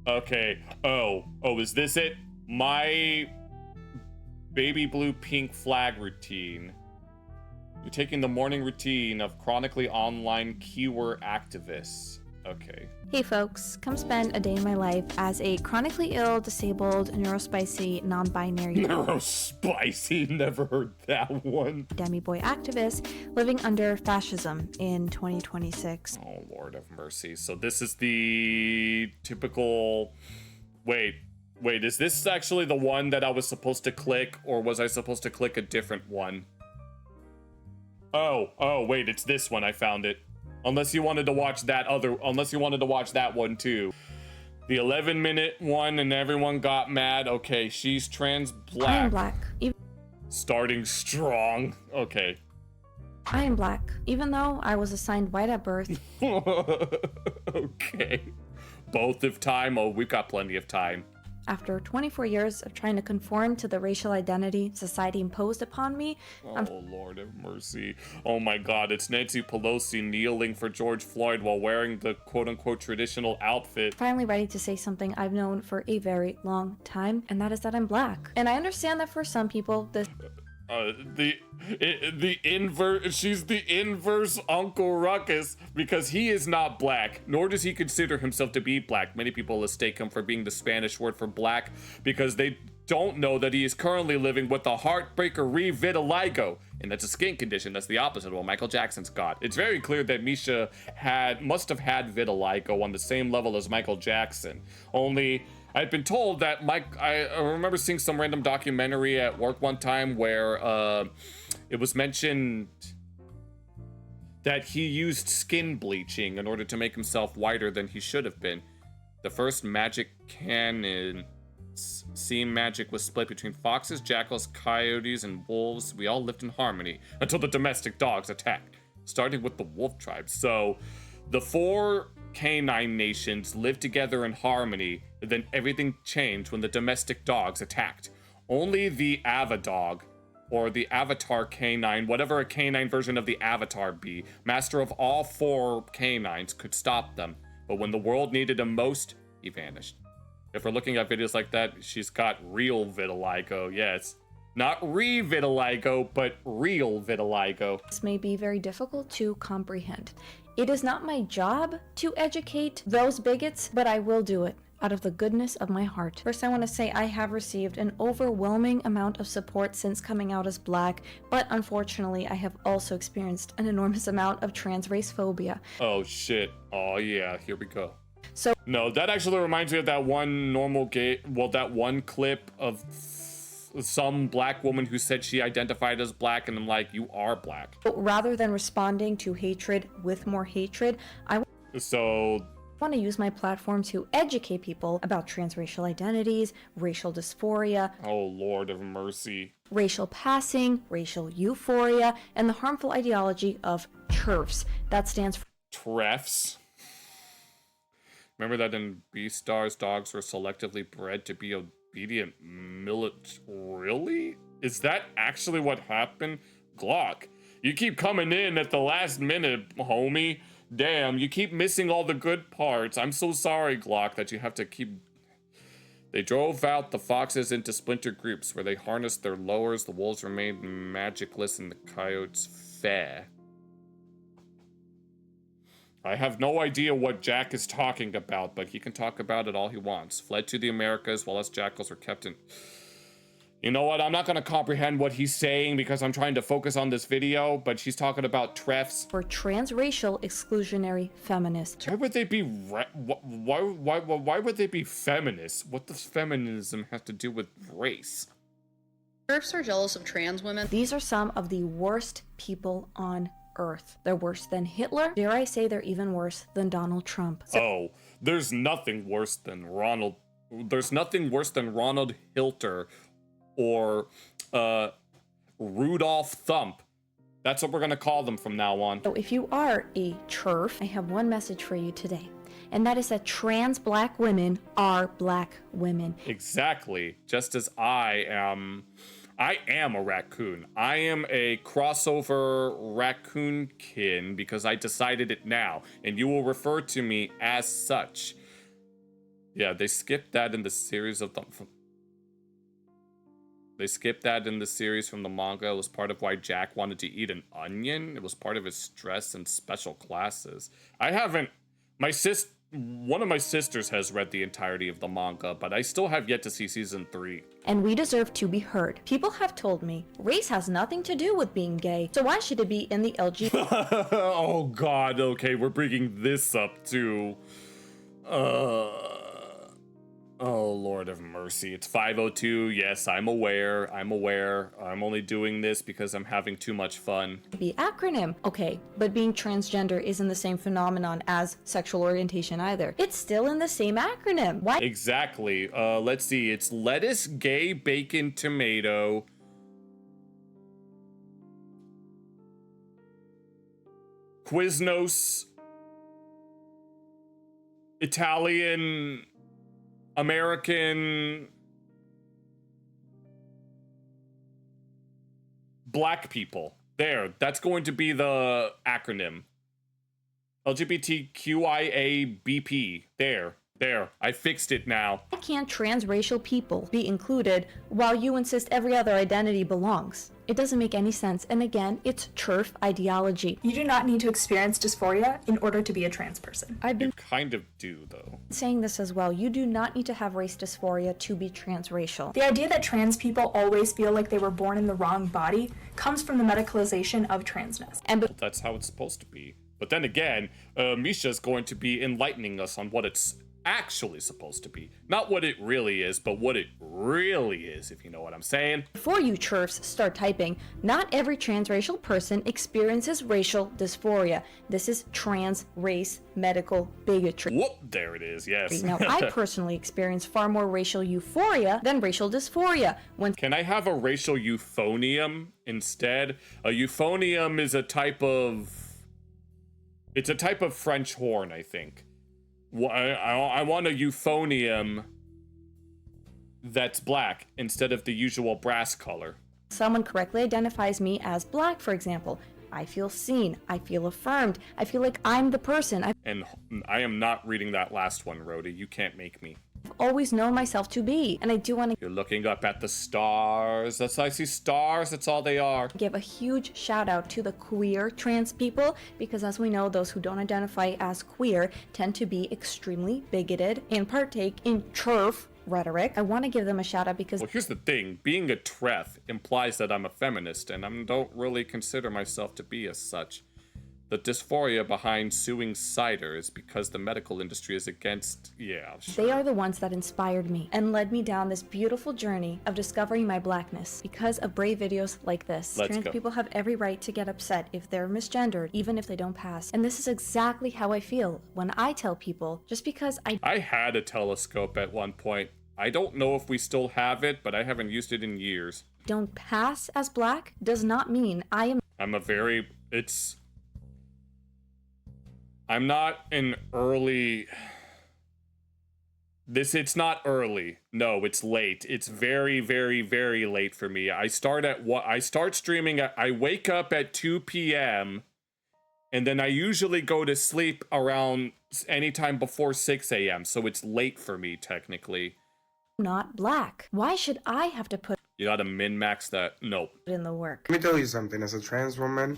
Okay. Oh, is this it? My baby blue pink flag routine. You're taking the morning routine of chronically online keyword activists. Okay. Hey folks, come spend a day in my life as a chronically ill, disabled, neurospicy, non-binary Neurospicy, never heard that one. demi-boy activist living under fascism in 2026. Oh, Lord of mercy. So this is the typical... Wait, is this actually the one that I was supposed to click, or was I supposed to click a different one? Oh, wait, it's this one. I found it. Unless you wanted to watch that one too. The 11-minute one and everyone got mad. Okay, she's trans black. I am black. Starting strong. Okay. I am black, even though I was assigned white at birth. Okay. Both of time? Oh, we've got plenty of time. After 24 years of trying to conform to the racial identity society imposed upon me, Oh, Lord have mercy. Oh my God, it's Nancy Pelosi kneeling for George Floyd while wearing the quote-unquote traditional outfit. finally ready to say something I've known for a very long time, and that is that I'm black. And I understand that for some people, this She's the inverse Uncle Ruckus because he is not black, nor does he consider himself to be black. Many people mistake him for being the Spanish word for black because they don't know that he is currently living with the heartbreaker vitiligo, and that's a skin condition that's the opposite of what Michael Jackson's got. It's very clear that Misha must have had vitiligo on the same level as Michael Jackson, only I'd been told that I remember seeing some random documentary at work one time where it was mentioned that he used skin bleaching in order to make himself whiter than he should have been. The first magic canon seemed magic was split between foxes, jackals, coyotes, and wolves. We all lived in harmony until the domestic dogs attacked, starting with the wolf tribe. So the 4 canine nations lived together in harmony, and then everything changed when the domestic dogs attacked. Only the Avadog, or the Avatar canine, whatever a canine version of the Avatar be, master of all 4 canines, could stop them. But when the world needed him most, he vanished. If we're looking at videos like that, she's got real vitiligo, yes. Not re-vitiligo, but real vitiligo. may be very difficult to comprehend. It is not my job to educate those bigots, but I will do it out of the goodness of my heart. First, I want to say I have received an overwhelming amount of support since coming out as black, but unfortunately, I have also experienced an enormous amount of trans race phobia. Oh shit. Oh yeah, here we go. So no, that actually reminds me of that one that one clip of some black woman who said she identified as black, and I'm like, you are black. rather than responding to hatred with more hatred, I want to use my platform to educate people about transracial identities, racial dysphoria, oh Lord of mercy, racial passing, racial euphoria, and the harmful ideology of TERFs. That stands for TREFs. Remember that in Beastars, dogs were selectively bred to be obedient Really? Is that actually what happened? Glock, you keep coming in at the last minute, homie. Damn, you keep missing all the good parts. I'm so sorry, Glock, that you have to keep... They drove out the foxes into splinter groups where they harnessed their lowers, the wolves remained magicless, and the coyotes fair. I have no idea what Jack is talking about, but he can talk about it all he wants. Fled to the Americas while us jackals were kept in... You know what? I'm not going to comprehend what he's saying because I'm trying to focus on this video, but she's talking about TREFs. for transracial exclusionary feminists. Why would they be... Why would they be feminists? What does feminism have to do with race? TERFs are jealous of trans women. These are some of the worst people on Earth. They're worse than Hitler. Dare I say they're even worse than Donald Trump. There's nothing worse than Ronald Hilter or Rudolph Thump. That's what we're gonna call them from now on. So if you are a TERF, I have one message for you today, and that is that trans black women are black women. Exactly. Just as I am a raccoon. I am a crossover raccoonkin because I decided it now, and you will refer to me as such. Yeah, they skipped that in the series of the... They skipped that in the series from the manga. It was part of why Jack wanted to eat an onion. It was part of his stress and special classes. I haven't... One of my sisters has read the entirety of the manga, but I still have yet to see season 3. And we deserve to be heard. People have told me race has nothing to do with being gay, so why should it be in the LGBT? Oh god, okay, we're bringing this up too. Oh, Lord of mercy. It's 5:02. Yes, I'm aware. I'm only doing this because I'm having too much fun. Be acronym. Okay, but being transgender isn't the same phenomenon as sexual orientation either. It's still in the same acronym. Why? Exactly. Let's see. It's lettuce, gay, bacon, tomato. Quiznos. Italian... American, black people. There, that's going to be the acronym. LGBTQIABP. There. I fixed it now. Why can't transracial people be included while you insist every other identity belongs? It doesn't make any sense. And again, it's TERF ideology. You do not need to experience dysphoria in order to be a trans person. I've been You kind of do, though. saying this as well. You do not need to have race dysphoria to be transracial. The idea that trans people always feel like they were born in the wrong body comes from the medicalization of transness. And That's how it's supposed to be. But then again, Misha's going to be enlightening us on what it's actually supposed to be. Not what it really is, but what it really is, if you know what I'm saying. before you TERFs start typing, not every transracial person experiences racial dysphoria. This is trans race medical bigotry. Whoop, there it is, yes. Now, I personally experience far more racial euphoria than racial dysphoria. When Can I have a racial euphonium instead? A euphonium is a type of... It's a type of French horn, I think. I want a euphonium that's black instead of the usual brass color. someone correctly identifies me as black, for example, I feel seen, I feel affirmed, I feel like I'm the person And I am not reading that last one, Rhodey. You can't make me. I've always known myself to be. And I do want to You're looking up at the stars. That's I see stars. That's all they are. give a huge shout out to the queer trans people, because as we know, those who don't identify as queer tend to be extremely bigoted and partake in TERF rhetoric. I want to give them a shout out because Well, here's the thing. Being a tref implies that I'm a feminist, and I don't really consider myself to be as such. The dysphoria behind suing Cider is because the medical industry is against... Yeah, sure. they are the ones that inspired me and led me down this beautiful journey of discovering my blackness because of brave videos like this. Let's Trans go. people have every right to get upset if they're misgendered, even if they don't pass. And this is exactly how I feel when I tell people, just because I I had a telescope at one point. I don't know if we still have it, but I haven't used it in years. don't pass as black does not mean I am I'm a very... I'm not an early... It's not early. No, it's late. It's very, very, very late for me. I start streaming I wake up at 2 p.m. and then I usually go to sleep around anytime before 6 a.m. So it's late for me, technically. not black. Why should I have to put You gotta min-max that. No. in the work? Let me tell you something. As a trans woman,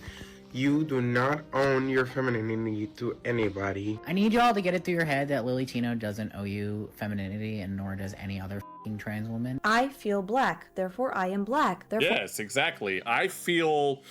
you do not own your femininity to anybody. I need y'all to get it through your head that Lily Tino doesn't owe you femininity, and nor does any other f***ing trans woman. I feel black, therefore I am black. Therefore Yes, exactly. I feel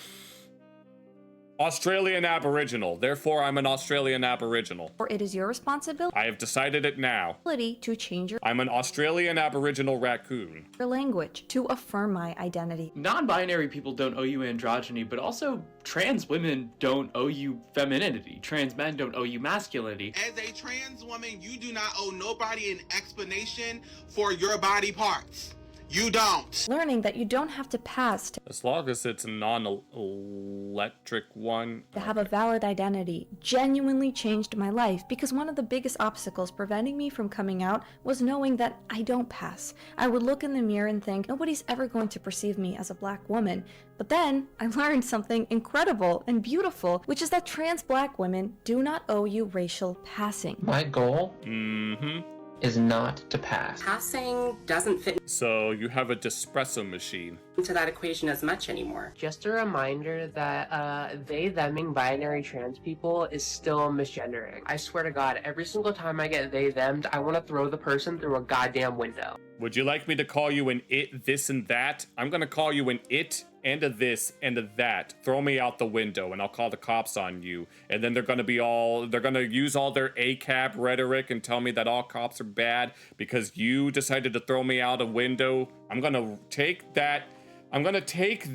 Australian Aboriginal. Therefore, I'm an Australian Aboriginal. it is your responsibility I have decided it now. to change I'm an Australian Aboriginal raccoon. your language to affirm my identity. Non-binary people don't owe you androgyny, but also trans women don't owe you femininity. Trans men don't owe you masculinity. As a trans woman, you do not owe nobody an explanation for your body parts. You don't. Learning that you don't have to pass to As long as it's a non-electric one. have a valid identity genuinely changed my life, because one of the biggest obstacles preventing me from coming out was knowing that I don't pass. I would look in the mirror and think, nobody's ever going to perceive me as a black woman. But then I learned something incredible and beautiful, which is that trans black women do not owe you racial passing. My goal Mm-hmm. is not to pass. Passing doesn't fit So you have a Despresso machine. into that equation as much anymore. Just a reminder that they, theming binary trans people is still misgendering. I swear to God, every single time I get they, them'd, I want to throw the person through a goddamn window. Would you like me to call you an it, this, and that? I'm gonna call you an it, and a this, and a that. Throw me out the window, and I'll call the cops on you. And then they're gonna use all their ACAB rhetoric and tell me that all cops are bad because you decided to throw me out a window. I'm gonna take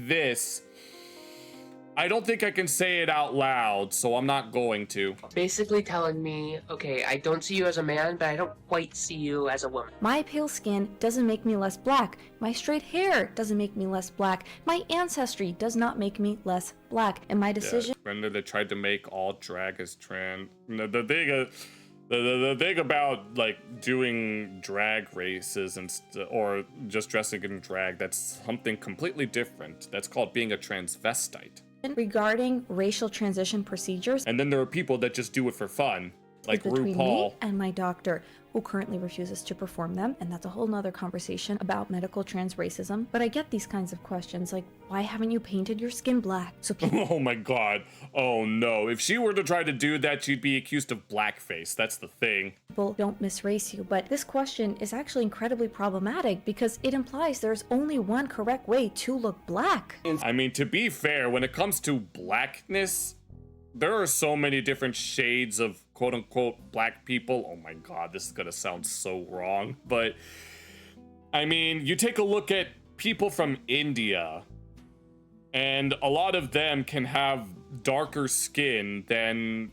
this. I don't think I can say it out loud, so I'm not going to. Basically telling me, okay, I don't see you as a man, but I don't quite see you as a woman. My pale skin doesn't make me less black. My straight hair doesn't make me less black. My ancestry does not make me less black. And my decision... Yeah, when they tried to make all drag as trans... The thing about, like, doing drag races or just dressing in drag, that's something completely different. That's called being a transvestite. regarding racial transition procedures. And then there are people that just do it for fun, like between RuPaul. me and my doctor, who currently refuses to perform them, and that's a whole nother conversation about medical trans racism. But I get these kinds of questions like, why haven't you painted your skin black? So people Oh my god. Oh no. If she were to try to do that, she'd be accused of blackface. That's the thing. don't misrace you. But this question is actually incredibly problematic because it implies there's only one correct way to look black. I mean, to be fair, when it comes to blackness, there are so many different shades of quote-unquote black people. Oh my god, this is gonna sound so wrong. But, I mean, you take a look at people from India, and a lot of them can have darker skin than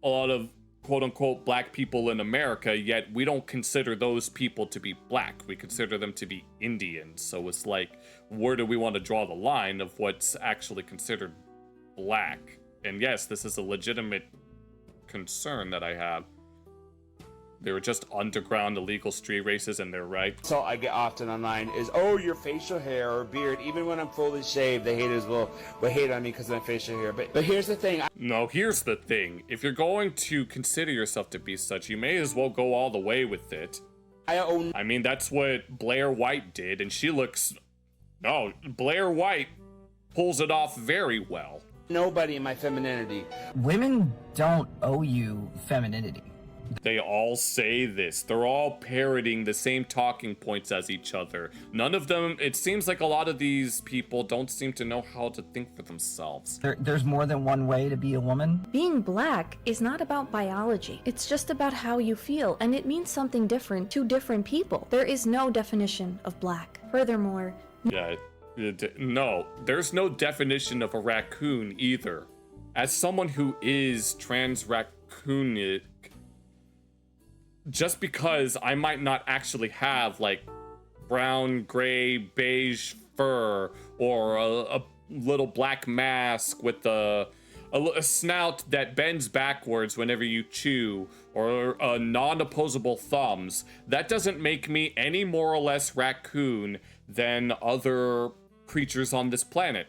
a lot of quote-unquote black people in America, yet we don't consider those people to be black. We consider them to be Indians. So it's like, where do we want to draw the line of what's actually considered black? And yes, this is a legitimate concern that I have. They were just underground illegal street races, and they're right. So I get often online is, oh, your facial hair or beard. Even when I'm fully shaved, the haters will hate on me because of my facial hair. But here's the thing. No, here's the thing. If you're going to consider yourself to be such, you may as well go all the way with it. I mean, that's what Blair White did, and she looks... No, Blair White pulls it off very well. Nobody in my femininity. Women don't owe you femininity. They all say this. They're all parroting the same talking points as each other. None of them, it seems like a lot of these people don't seem to know how to think for themselves. There's more than one way to be a woman. Being black is not about biology. It's just about how you feel, and it means something different to different people. There is no definition of black. Furthermore, Yeah, no, there's no definition of a raccoon either. As someone who is trans raccoonic, just because I might not actually have like brown, gray, beige fur or a little black mask with a snout that bends backwards whenever you chew or non-opposable thumbs, that doesn't make me any more or less raccoon than other creatures on this planet,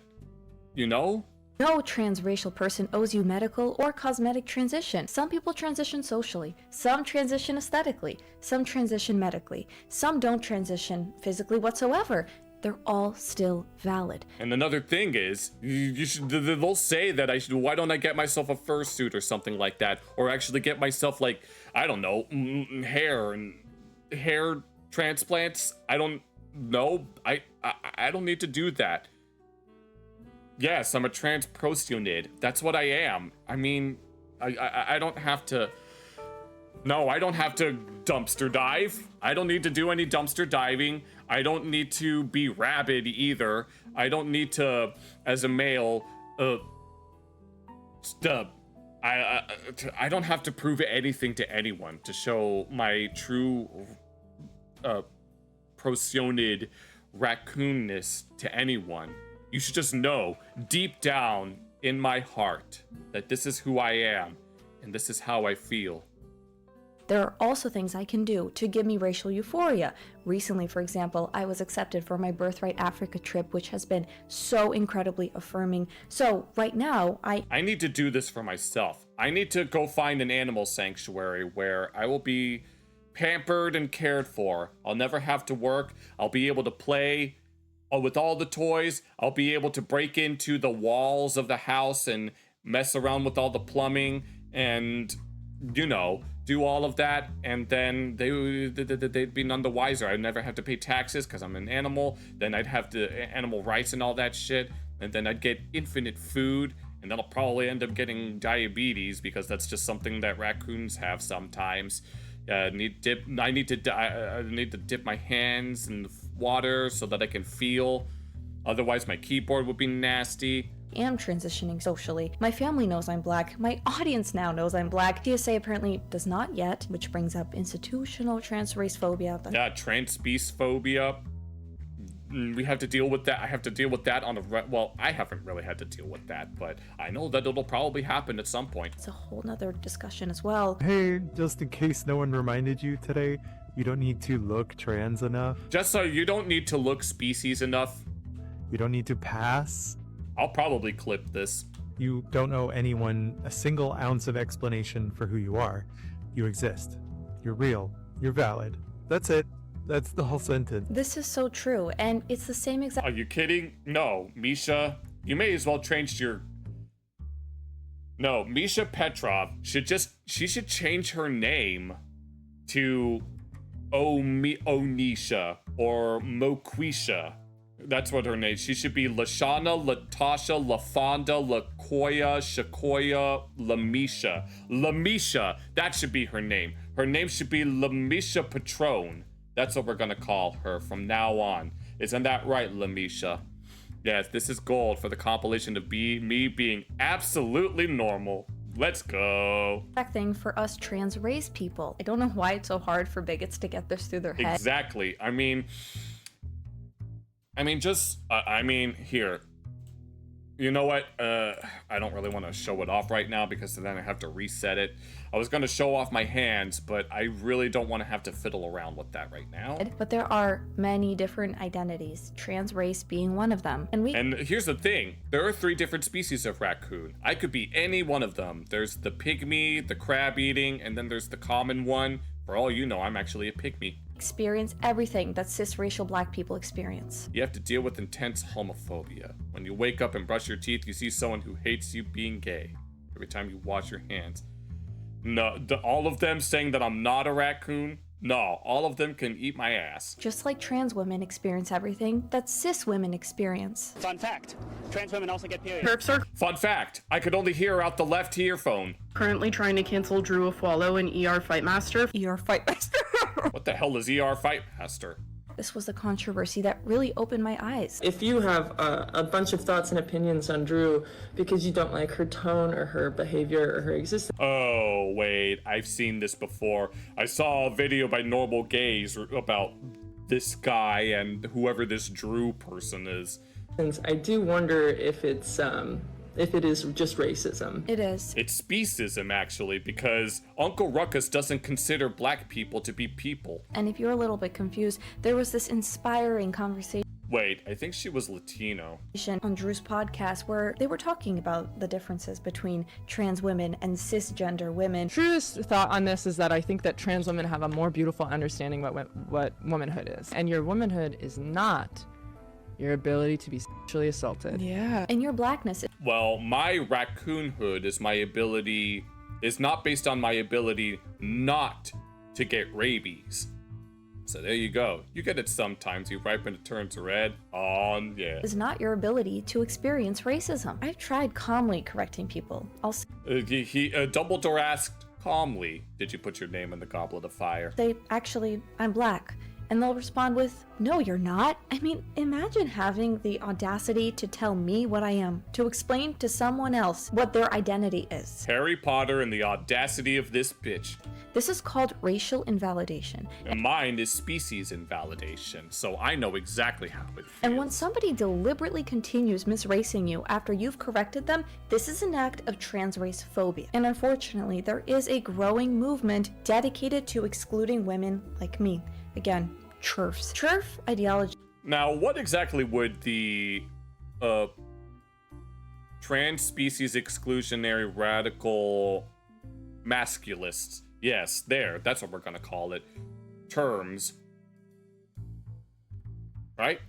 you know? no transracial person owes you medical or cosmetic transition. Some people transition socially, some transition aesthetically, some transition medically, some don't transition physically whatsoever. They're all still valid. And another thing is, they'll say that why don't I get myself a fursuit or something like that? Or actually get myself like, I don't know, hair transplants? I don't know. I don't need to do that. Yes, I'm a trans prosionid. That's what I am. I mean, I don't have to... No, I don't have to dumpster dive. I don't need to do any dumpster diving. I don't need to be rabid either. I don't need to, as a male, I don't have to prove anything to anyone to show my true prosionid raccoonness to anyone. You should just know, deep down in my heart, that this is who I am, and this is how I feel. There are also things I can do to give me racial euphoria. Recently, for example, I was accepted for my Birthright Africa trip, which has been so incredibly affirming. So right now, I need to do this for myself. I need to go find an animal sanctuary where I will be pampered and cared for. I'll never have to work. I'll be able to play with all the toys. I'll be able to break into the walls of the house and mess around with all the plumbing and, you know, do all of that. And then they'd be none the wiser. I'd never have to pay taxes because I'm an animal. Then I'd have to animal rights and all that shit. And then I'd get infinite food. And then I'll probably end up getting diabetes because that's just something that raccoons have sometimes. I need to dip my hands in the water so that I can feel. Otherwise, my keyboard would be nasty. I am transitioning socially. My family knows I'm black. My audience now knows I'm black. TSA apparently does not yet, which brings up institutional trans race phobia. Yeah, transpecies phobia. We have to deal with that. I have to deal with that on a well, I haven't really had to deal with that, but I know that it'll probably happen at some point. It's a whole nother discussion as well. Hey, just in case no one reminded you today, you don't need to look trans enough. Just so you don't need to look species enough. You don't need to pass. I'll probably clip this. You don't owe anyone a single ounce of explanation for who you are. You exist. You're real. You're valid. That's it. That's the whole sentence. This is so true, and it's the same exact. Are you kidding? No, Misha, you may as well change your. No, Misha Petrov she should change her name to Onisha or Moquisha. That's what her name. She should be Lashana, Latasha, Lafonda, Lakoya, Shakoya, Lamisha. Lamisha, that should be her name. Her name should be Lamisha Patron. That's what we're gonna call her from now on. Isn't that right, Lamisha? Yes, this is gold for the compilation of me being absolutely normal. Let's go. Thing for us trans race people. I don't know why it's so hard for bigots to get this through their head. Exactly. I mean, here. You know what? I don't really want to show it off right now because then I have to reset it. I was going to show off my hands, but I really don't want to have to fiddle around with that right now. But there are many different identities, trans race being one of them. And here's the thing. There are 3 different species of raccoon. I could be any one of them. There's the pygmy, the crab eating, and then there's the common one. For all you know, I'm actually a pygmy. Experience everything that cisracial black people experience. You have to deal with intense homophobia. When you wake up and brush your teeth, you see someone who hates you being gay. Every time you wash your hands. No, all of them saying that I'm not a raccoon? No, all of them can eat my ass. Just like trans women experience everything that cis women experience. Fun fact, trans women also get periods. Perps are Fun fact, I could only hear out the left earphone. Currently trying to cancel Drew Afwalo and ER Fightmaster. ER Fightmaster. What the hell is ER Fightmaster? This was a controversy that really opened my eyes. If you have a bunch of thoughts and opinions on Drew because you don't like her tone or her behavior or her existence. Oh, wait, I've seen this before. I saw a video by Normal Gaze about this guy and whoever this Drew person is. I do wonder if it is just racism. It is. It's speciesism, actually, because Uncle Ruckus doesn't consider black people to be people. And if you're a little bit confused, there was this inspiring conversation. Wait, I think she was Latino. On Drew's podcast where they were talking about the differences between trans women and cisgender women. Drew's thought on this is that I think that trans women have a more beautiful understanding what womanhood is. And your womanhood is not your ability to be sexually assaulted. Yeah. And your blackness. Well, my raccoonhood is not based on my ability not to get rabies. So there you go. You get it sometimes. You ripen, it turns red. On, yeah. Is not your ability to experience racism. I've tried calmly correcting people. Dumbledore asked calmly, did you put your name in the goblet of fire? I'm black. And they'll respond with, no, you're not. I mean, imagine having the audacity to tell me what I am, to explain to someone else what their identity is. Harry Potter and the audacity of this bitch. This is called racial invalidation. And mine is species invalidation, so I know exactly how it feels. And when somebody deliberately continues misracing you after you've corrected them, this is an act of trans race phobia. And unfortunately, there is a growing movement dedicated to excluding women like me. Again, TERFs. TERF ideology. Now, what exactly would the trans species exclusionary radical masculists Yes, there. That's what we're gonna call it. Terms. Right?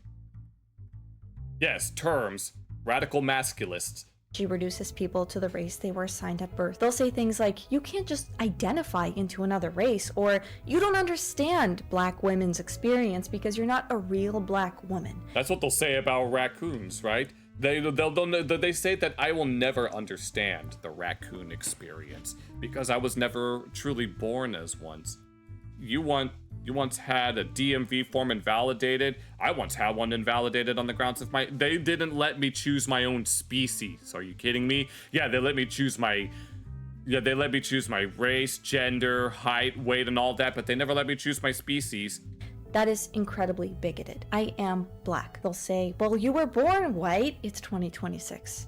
Yes, terms. Radical masculists. She reduces people to the race they were assigned at birth. They'll say things like, you can't just identify into another race, or you don't understand black women's experience because you're not a real black woman. That's what they'll say about raccoons, right? They say that I will never understand the raccoon experience because I was never truly born as one. You once had a DMV form invalidated. I once had one invalidated on the grounds of they didn't let me choose my own species. Are you kidding me? Yeah, they let me choose my race, gender, height, weight, and all that, but they never let me choose my species. That is incredibly bigoted. I am black. They'll say, well, you were born white. It's 2026.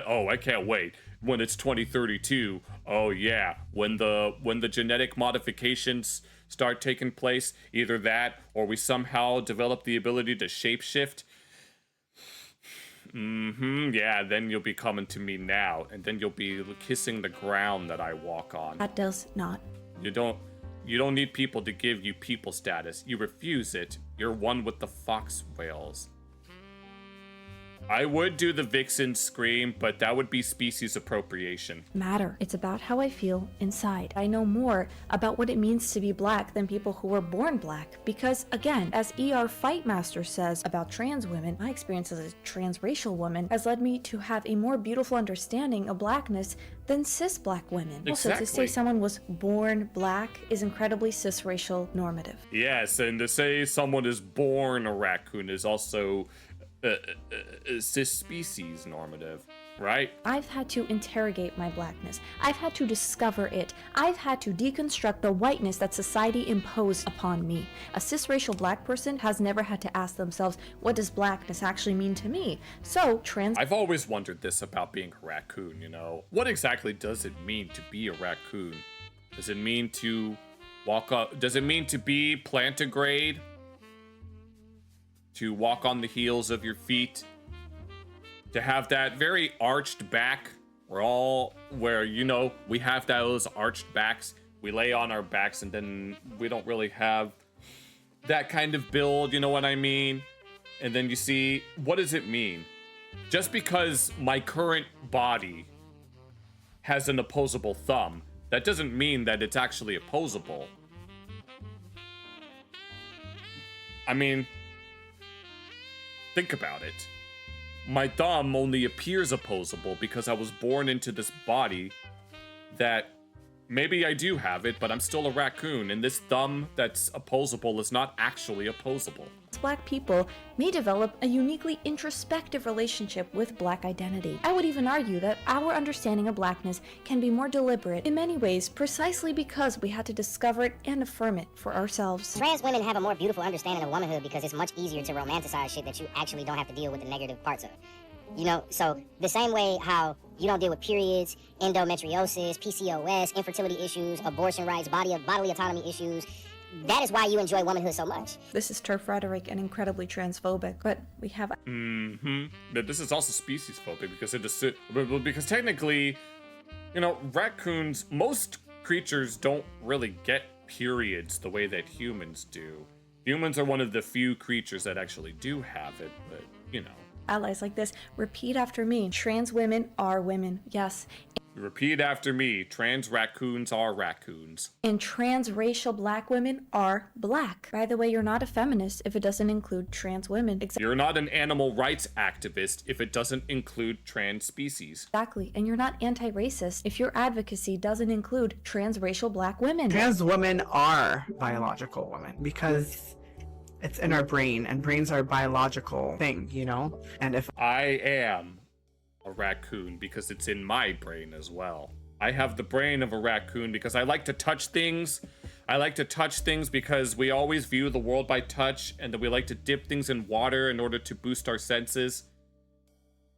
Oh, I can't wait. When it's 2032. Oh yeah, when the genetic modifications start taking place, either that or we somehow develop the ability to shapeshift. Yeah, then you'll be coming to me now, and then you'll be kissing the ground that I walk on. That does not. You don't need people to give you people status. You refuse it. You're one with the fox whales. I would do the vixen scream, but that would be species appropriation. Matter. It's about how I feel inside. I know more about what it means to be black than people who were born black. Because again, as ER Fightmaster says about trans women, my experience as a transracial woman has led me to have a more beautiful understanding of blackness than cis black women. Exactly. Also, to say someone was born black is incredibly cisracial normative. Yes, and to say someone is born a raccoon is also cis species normative, right? I've had to interrogate my blackness. I've had to discover it. I've had to deconstruct the whiteness that society imposed upon me. A cisracial black person has never had to ask themselves, what does blackness actually mean to me? So, I've always wondered this about being a raccoon, you know? What exactly does it mean to be a raccoon? Does it mean to walk up? Does it mean to be plantigrade? To walk on the heels of your feet, to have that very arched back. Where you know, we have those arched backs. We lay on our backs and then we don't really have that kind of build, you know what I mean? And then you see, what does it mean? Just because my current body has an opposable thumb, that doesn't mean that it's actually opposable. I mean, think about it. My thumb only appears opposable because I was born into this body that maybe I do have it, but I'm still a raccoon, and this thumb that's opposable is not actually opposable. Black people may develop a uniquely introspective relationship with black identity. I would even argue that our understanding of blackness can be more deliberate in many ways precisely because we had to discover it and affirm it for ourselves. Trans women have a more beautiful understanding of womanhood because it's much easier to romanticize shit that you actually don't have to deal with the negative parts of. You know, so the same way how you don't deal with periods, endometriosis, PCOS, infertility issues, abortion rights, bodily autonomy issues, that is why you enjoy womanhood so much. This is turf rhetoric and incredibly transphobic, but we have... But this is also species phobic because technically, you know, raccoons, most creatures don't really get periods the way that humans do. Humans are one of the few creatures that actually do have it, but, you know. Allies like this, repeat after me. Trans women are women, yes. Repeat after me. Trans raccoons are raccoons. And transracial black women are black. By the way, you're not a feminist if it doesn't include trans women. You're not an animal rights activist if it doesn't include trans species. Exactly. And you're not anti-racist if your advocacy doesn't include transracial black women. Trans women are biological women because it's in our brain, and brains are a biological thing, you know? And if I am a raccoon because it's in my brain as well. I have the brain of a raccoon because I like to touch things. I like to touch things because we always view the world by touch, and that we like to dip things in water in order to boost our senses.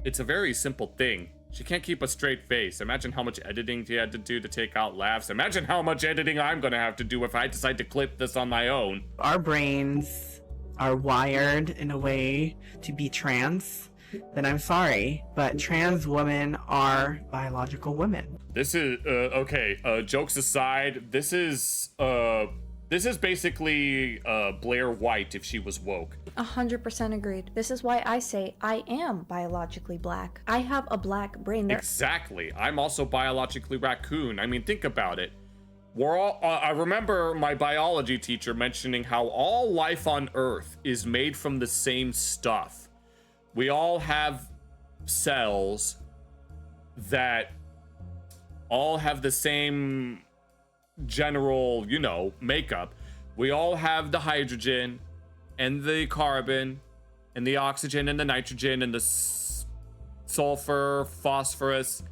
It's a very simple thing. She can't keep a straight face. Imagine how much editing she had to do to take out laughs. Imagine how much editing I'm gonna have to do if I decide to clip this on my own. our brains are wired in a way to be trans, then I'm sorry, but trans women are biological women. This is okay. Jokes aside, this is basically Blair White if she was woke. 100% agreed. This is why I say I am biologically black. I have a black brain. Exactly. I'm also biologically raccoon. I mean, think about it. We're all. I remember my biology teacher mentioning how all life on Earth is made from the same stuff. We all have cells that all have the same general, makeup. We all have the hydrogen and the carbon and the oxygen and the nitrogen and the sulfur, phosphorus.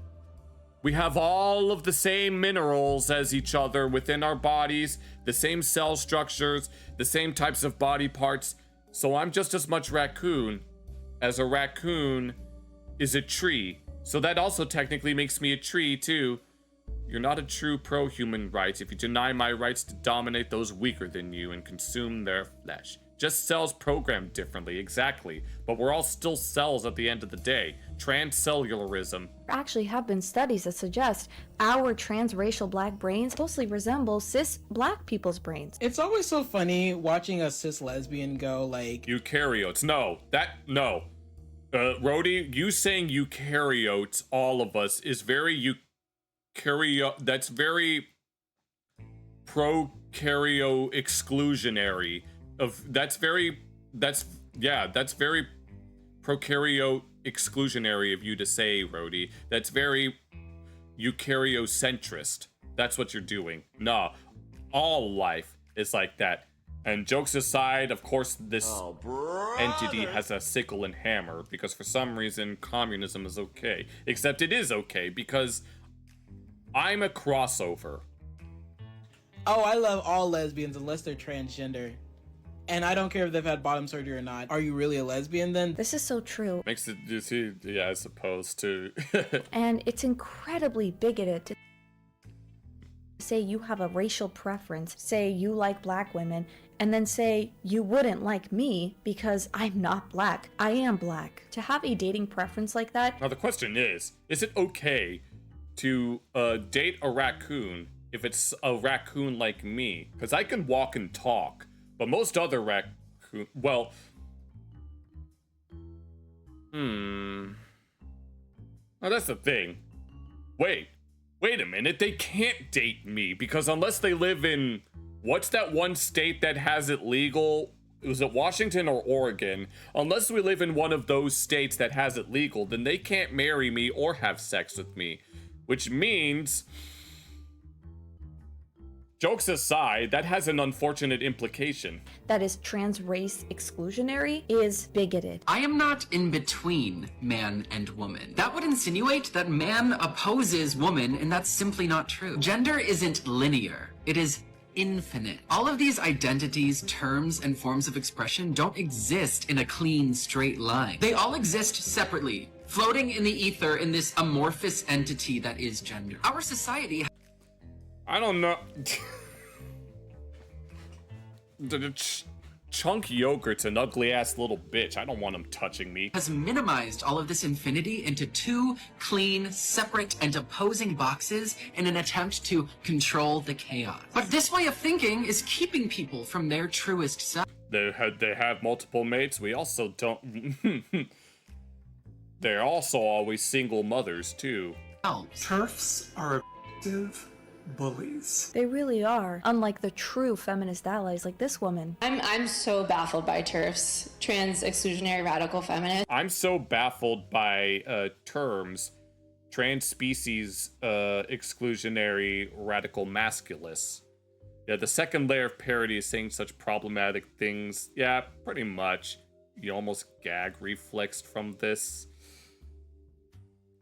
We have all of the same minerals as each other within our bodies, the same cell structures, the same types of body parts. So I'm just as much raccoon as a raccoon is a tree. So that also technically makes me a tree too. You're not a true pro-human rights if you deny my rights to dominate those weaker than you and consume their flesh. Just cells programmed differently, exactly. But we're all still cells at the end of the day. Transcellularism. There actually have been studies that suggest our transracial black brains closely resemble cis black people's brains. It's always so funny watching a cis lesbian go like... Eukaryotes. No. Rhodey, you saying eukaryotes, all of us, is very that's very prokaryote exclusionary. That's very prokaryote exclusionary of you to say, Rhodey. That's very eukaryocentrist. That's what you're doing. Nah, all life is like that. And jokes aside, of course, this entity has a sickle and hammer because for some reason communism is okay. Except it is okay because I'm a crossover. Oh, I love all lesbians unless they're transgender. And I don't care if they've had bottom surgery or not. Are you really a lesbian then? This is so true. Makes it, yeah, as opposed to... And it's incredibly bigoted to say you have a racial preference, say you like black women, and then say you wouldn't like me because I'm not black. I am black. To have a dating preference like that... Now the question is it okay to date a raccoon if it's a raccoon like me? Because I can walk and talk. But most other raccoon... Well... Well, that's the thing. Wait a minute. They can't date me because unless they live in... What's that one state that has it legal? Was it Washington or Oregon? Unless we live in one of those states that has it legal, then they can't marry me or have sex with me. Which means... Jokes aside, that has an unfortunate implication. That is trans race exclusionary is bigoted. I am not in between man and woman. That would insinuate that man opposes woman, and that's simply not true. Gender isn't linear. It is infinite. All of these identities, terms, and forms of expression don't exist in a clean, straight line. They all exist separately, floating in the ether in this amorphous entity that is gender. Our society... I don't know. Chunk Yogurt's an ugly ass little bitch. I don't want him touching me. Has minimized all of this infinity into two clean, separate, and opposing boxes in an attempt to control the chaos. But this way of thinking is keeping people from their truest self. They have multiple mates. We also don't. They're also always single mothers too. TERFs are effective bullies. They really are, unlike the true feminist allies like this woman. I'm so baffled by TERFs, trans exclusionary radical feminists. I'm so baffled by terms, transpecies exclusionary radical masculists. Yeah, the second layer of parody is saying such problematic things. Yeah, pretty much. You almost gag reflexed from this.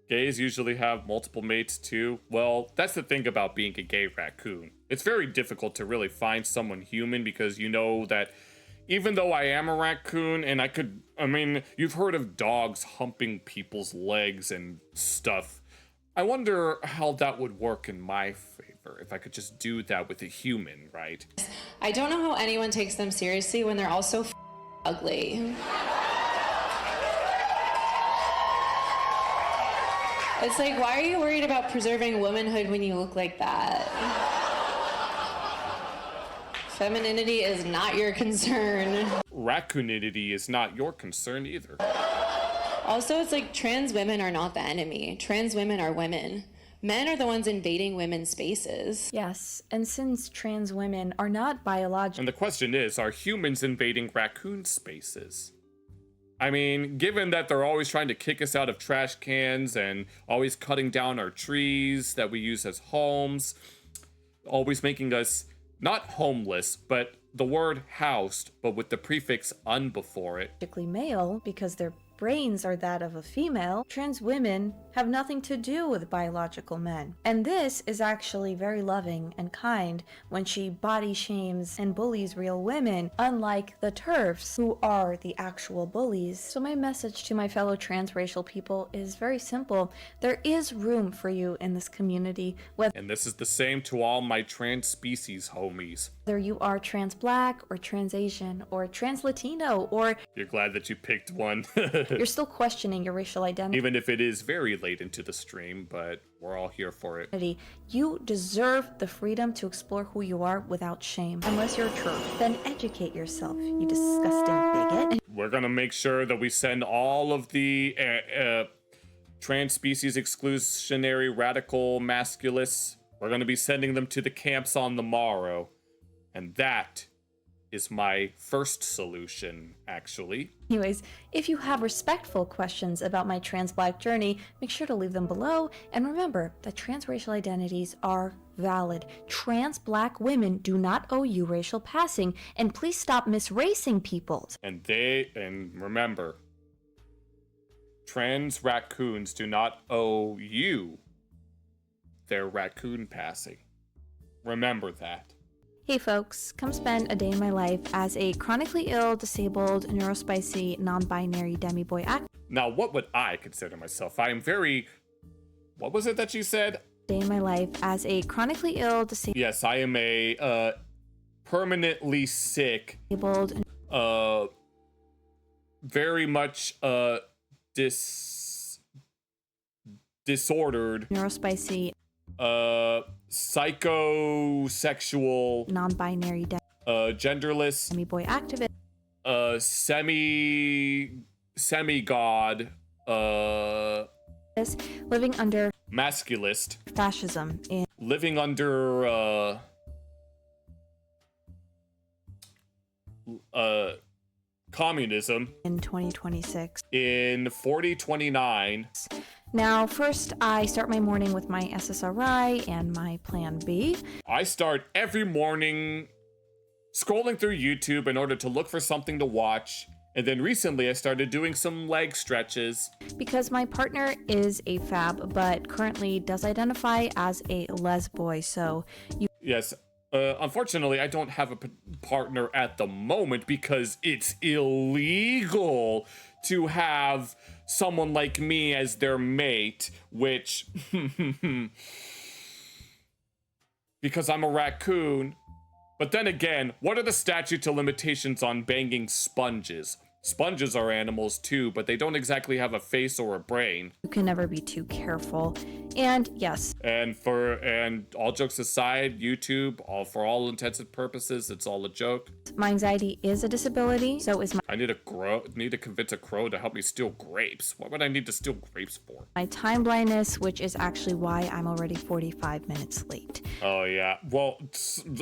Gays usually have multiple mates too. Well, that's the thing about being a gay raccoon. It's very difficult to really find someone human because you know that even though I am a raccoon and you've heard of dogs humping people's legs and stuff. I wonder how that would work in my favor if I could just do that with a human, right? I don't know how anyone takes them seriously when they're all so ugly. It's like, why are you worried about preserving womanhood when you look like that? Femininity is not your concern. Raccoonidity is not your concern either. Also, it's like trans women are not the enemy. Trans women are women. Men are the ones invading women's spaces. Yes, and since trans women are not biological... And the question is, are humans invading raccoon spaces? I mean, given that they're always trying to kick us out of trash cans and always cutting down our trees that we use as homes, always making us not homeless, but the word housed, but with the prefix un before it. Male, because their brains are that of a female, trans women have nothing to do with biological men. And this is actually very loving and kind when she body shames and bullies real women, unlike the TERFs, who are the actual bullies. So my message to my fellow transracial people is very simple. There is room for you in this community, And this is the same to all my trans species homies. whether you are trans black or trans Asian or trans Latino or You're glad that you picked one. you're still questioning your racial identity. Even if it is very late into the stream, but we're all here for it. You deserve the freedom to explore who you are without shame. Unless you're true, then educate yourself, you disgusting bigot. We're gonna make sure that we send all of the trans species exclusionary radical masculists. We're gonna be sending them to the camps on the morrow. And that is my first solution, actually. Anyways, if you have respectful questions about my trans black journey, make sure to leave them below. And remember that transracial identities are valid. Trans black women do not owe you racial passing, and please stop misracing people. And remember, trans raccoons do not owe you their raccoon passing. Remember that. Hey folks, come spend a day in my life as a chronically ill, disabled, neurospicy, non-binary demi-boy actor. Now, what would I consider myself? I am very... What was it that you said? Day in my life as a chronically ill, disabled... Yes, I am a permanently sick... very much disordered... neurospicy... psychosexual... non-binary... genderless... demi-boy activist... semi-god... living under... masculist... fascism in... living under... communism... in 2026. in 4029... Now, first, I start my morning with my SSRI and my Plan B. I start every morning scrolling through YouTube in order to look for something to watch, and then recently I started doing some leg stretches. Because my partner is a fab, but currently does identify as a lesboy, so you... Yes, unfortunately, I don't have a partner at the moment because it's illegal to have someone like me as their mate, which... because I'm a raccoon. But then again, what are the statute of limitations on banging sponges? Sponges are animals too, but they don't exactly have a face or a brain. You can never be too careful. And yes. And all jokes aside, YouTube, for all intents and purposes, it's all a joke. My anxiety is a disability, so is my... I need to convince a crow to help me steal grapes. What would I need to steal grapes for? My time blindness, which is actually why I'm already 45 minutes late. Oh yeah, well,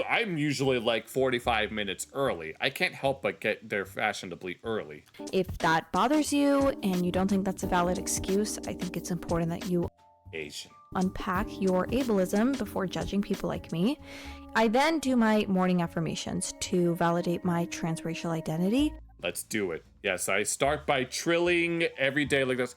I'm usually like 45 minutes early. I can't help but get there fashionably early. If that bothers you and you don't think that's a valid excuse, I think it's important that you Asian. Unpack your ableism before judging people like me. I then do my morning affirmations to validate my transracial identity. Let's do it. Yes, I start by trilling every day like this.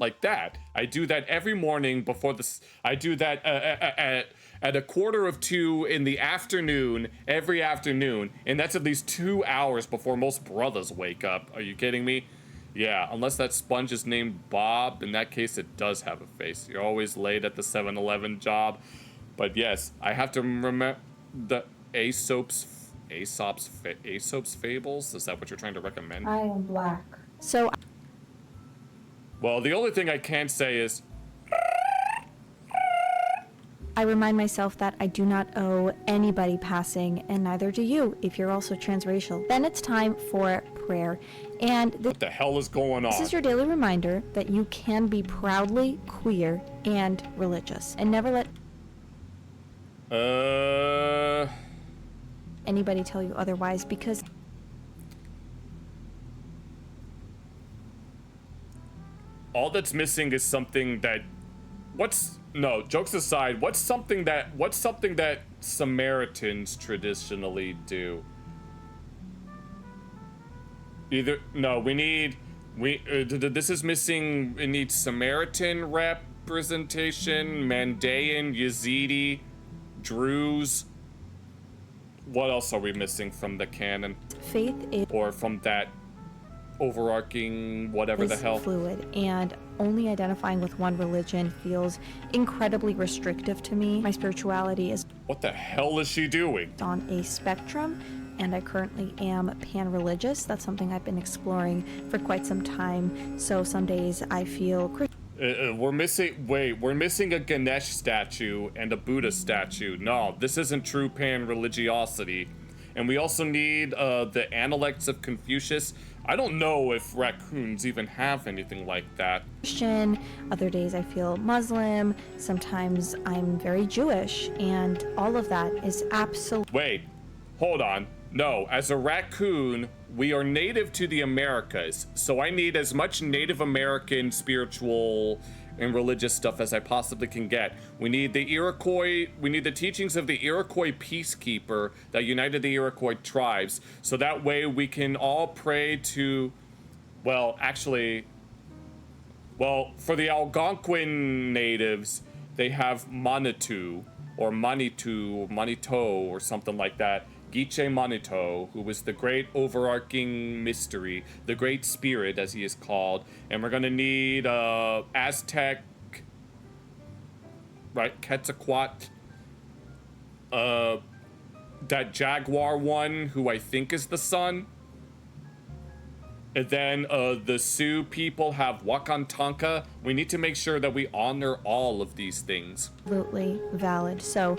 Like that. I do that every morning before this. I do that at 1:45 in the afternoon, every afternoon. And that's at least 2 hours before most brothers wake up. Are you kidding me? Yeah, unless that sponge is named Bob. In that case, it does have a face. You're always late at the 7-Eleven job. But yes, I have to remember the Aesop's fables. Is that what you're trying to recommend? I am black. So Well, the only thing I can say is I remind myself that I do not owe anybody passing, and neither do you if you're also transracial. Then it's time for prayer. And what the hell is going on? This is your daily reminder that you can be proudly queer and religious, and never let anybody tell you otherwise, because all that's missing is something that no, jokes aside, what's something that Samaritans traditionally do? This is missing. It needs Samaritan representation, Mandaean, Yazidi, Druze. What else are we missing from the canon? Faith is, or from that overarching whatever the hell. Fluid, and only identifying with one religion feels incredibly restrictive to me. My spirituality is what the hell is she doing? On a spectrum, and I currently am pan-religious. That's something I've been exploring for quite some time. So some days I feel we're missing a Ganesh statue and a Buddha statue. No, this isn't true pan-religiosity. And we also need the Analects of Confucius. I don't know if raccoons even have anything like that. Christian, other days I feel Muslim, sometimes I'm very Jewish, and all of that is absolutely... Wait, hold on. No, as a raccoon, we are native to the Americas, so I need as much Native American spiritual and religious stuff as I possibly can get. We need the Iroquois, we need the teachings of the Iroquois peacekeeper that united the Iroquois tribes, so that way we can all pray to, for the Algonquin natives, they have Manitou, or Manito, or something like that. Giche Manito, who was the great overarching mystery, the great spirit as he is called, and we're gonna need Aztec, right, Quetzalcoatl, that jaguar one, who I think is the sun, and then the Sioux people have Wakantanka. We need to make sure that we honor all of these things. Absolutely valid. So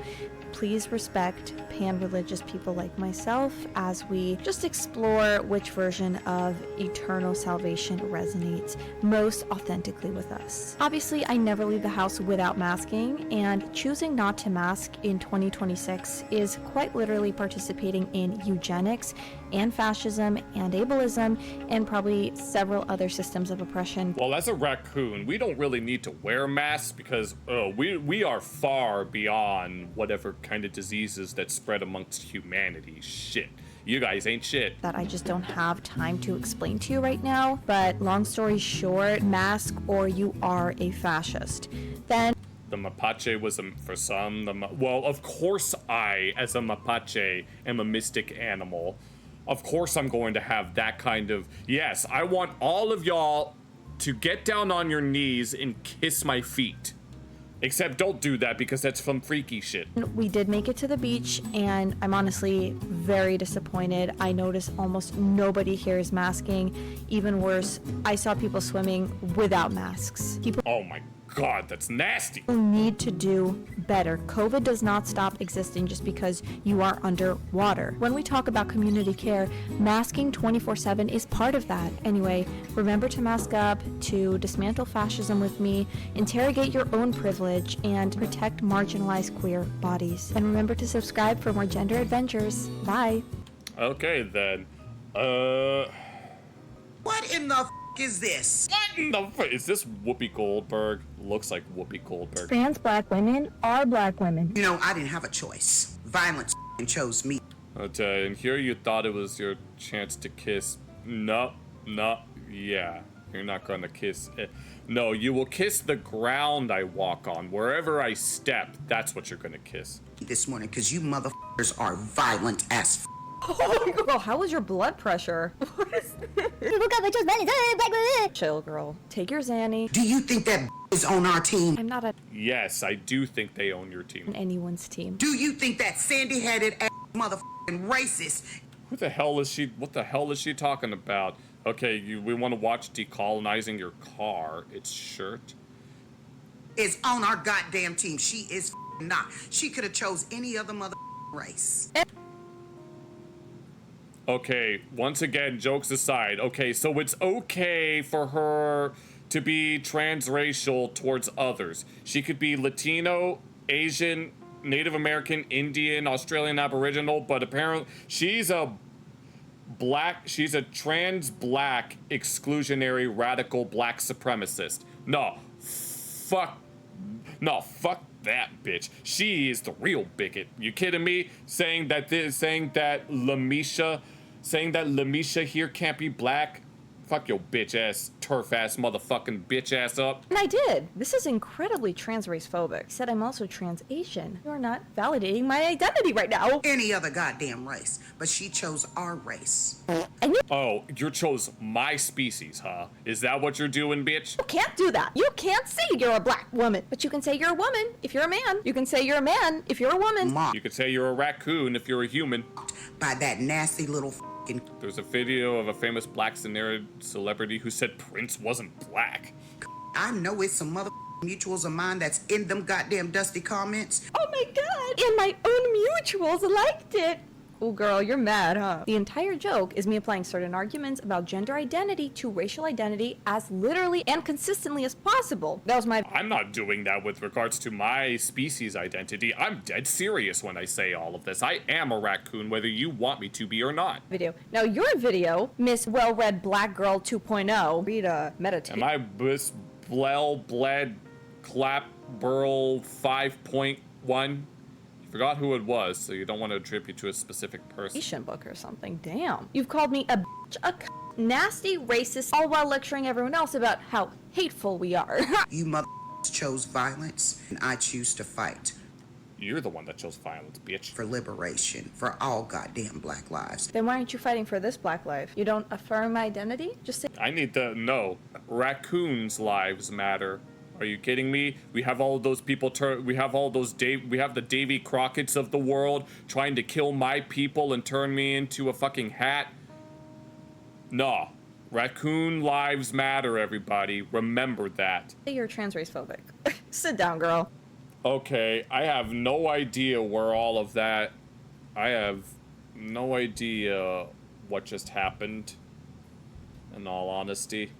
please respect pan-religious people like myself as we just explore which version of eternal salvation resonates most authentically with us. Obviously, I never leave the house without masking, and choosing not to mask in 2026 is quite literally participating in eugenics and fascism and ableism and probably several other systems of oppression. Well, as a raccoon, we don't really need to wear masks because we are far beyond whatever kind of diseases that spread amongst humanity. Shit. You guys ain't shit. That I just don't have time to explain to you right now, but long story short, mask or you are a fascist. Then the Mapache was for some, well, of course I, as a Mapache, am a mystic animal. Of course I'm going to have that kind of, yes, I want all of y'all to get down on your knees and kiss my feet. Except don't do that because that's some freaky shit. We did make it to the beach, and I'm honestly very disappointed. I noticed almost nobody here is masking. Even worse, I saw people swimming without masks. Oh my God, that's nasty. People need to do better. COVID does not stop existing just because you are underwater. When we talk about community care, masking 24/7 is part of that. Anyway, remember to mask up, to dismantle fascism with me, interrogate your own privilege, and protect marginalized queer bodies. And remember to subscribe for more gender adventures. Bye. Okay, then. What in the is this? What in the is this Whoopi Goldberg? Looks like Whoopi Goldberg. Trans black women are black women. You know, I didn't have a choice. Violence chose me. Okay, and here you thought it was your chance to kiss. No, yeah. You're not gonna kiss it. No, you will kiss the ground I walk on. Wherever I step, that's what you're gonna kiss. This morning, because you motherfuckers are violent as Oh, girl, how was your blood pressure? Chill, girl. Take your Xanny. Do you think that is on our team? I'm not a... Yes, I do think they own your team. Anyone's team. Do you think that sandy-headed ass motherfucking racist? Who the hell is she? What the hell is she talking about? Okay, we want to watch decolonizing your car. Its shirt. Is on our goddamn team. She is not. She could have chose any other mother race. Okay, once again, jokes aside. Okay, so it's okay for her to be transracial towards others. She could be Latino, Asian, Native American, Indian, Australian Aboriginal, but apparently she's a trans black exclusionary radical black supremacist. No, fuck that bitch. She is the real bigot. You kidding me? Saying that Lamisha here can't be black? Fuck your bitch ass, turf ass, motherfucking bitch ass up. And I did. This is incredibly trans race phobic. Said I'm also trans Asian. You're not validating my identity right now. Any other goddamn race, but she chose our race. Oh, you chose my species, huh? Is that what you're doing, bitch? You can't do that. You can't say you're a black woman, but you can say you're a woman if you're a man. You can say you're a man if you're a woman. You could say you're a raccoon if you're a human. By that nasty little There's a video of a famous black celebrity who said Prince wasn't black. I know it's some mother mutuals of mine that's in them goddamn dusty comments. Oh my god! And my own mutuals liked it. Cool girl, you're mad, huh? The entire joke is me applying certain arguments about gender identity to racial identity as literally and consistently as possible. That was my— I'm not doing that with regards to my species identity. I'm dead serious when I say all of this. I am a raccoon, whether you want me to be or not. Video. Now your video, Miss Well-Read Black Girl 2.0, read meditate. Am I Miss Well-Bled Clap Burl 5.1? Forgot who it was, so you don't want to attribute to a specific person. Book or something. Damn. You've called me a bitch, a nasty racist, all while lecturing everyone else about how hateful we are. You mother chose violence, and I choose to fight. You're the one that chose violence, bitch. For liberation, for all goddamn black lives. Then why aren't you fighting for this black life? You don't affirm my identity? Just say— I need to know. Raccoons' lives matter. Are you kidding me? We have all of those people we have the Davy Crockett's of the world trying to kill my people and turn me into a fucking hat. No. Raccoon lives matter, everybody. Remember that. You're trans race phobic. Sit down, girl. Okay, I have no idea where all of that... I have no idea what just happened, in all honesty.